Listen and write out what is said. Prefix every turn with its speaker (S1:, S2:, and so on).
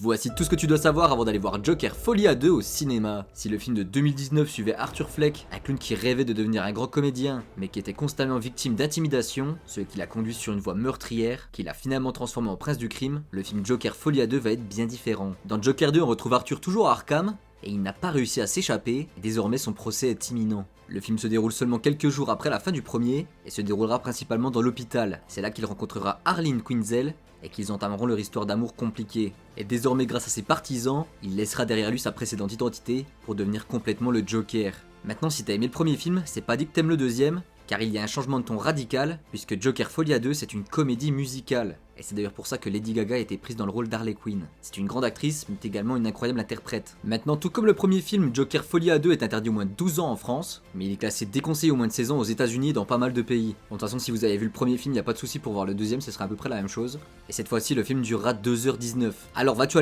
S1: Voici tout ce que tu dois savoir avant d'aller voir Joker Folie à 2 au cinéma. Si le film de 2019 suivait Arthur Fleck, un clown qui rêvait de devenir un grand comédien, mais qui était constamment victime d'intimidation, ce qui l'a conduit sur une voie meurtrière, qui l'a finalement transformé en prince du crime, le film Joker Folie à 2 va être bien différent. Dans Joker 2, on retrouve Arthur toujours à Arkham, et il n'a pas réussi à s'échapper, et désormais son procès est imminent. Le film se déroule seulement quelques jours après la fin du premier, et se déroulera principalement dans l'hôpital. C'est là qu'il rencontrera Harleen Quinzel, et qu'ils entameront leur histoire d'amour compliquée. Et désormais, grâce à ses partisans, il laissera derrière lui sa précédente identité pour devenir complètement le Joker. Maintenant, si t'as aimé le premier film, c'est pas dit que t'aimes le deuxième, car il y a un changement de ton radical, puisque Joker Folie à 2 c'est une comédie musicale. Et c'est d'ailleurs pour ça que Lady Gaga a été prise dans le rôle d'Harley Quinn. C'est une grande actrice, mais également une incroyable interprète. Maintenant, tout comme le premier film, Joker Folie à 2 est interdit au moins de 12 ans en France, mais il est classé déconseillé au moins de 16 ans aux États-Unis et dans pas mal de pays. Bon, de toute façon, si vous avez vu le premier film, y a pas de souci pour voir le deuxième, ce sera à peu près la même chose. Et cette fois-ci, le film durera 2h19. Alors, vas-tu aller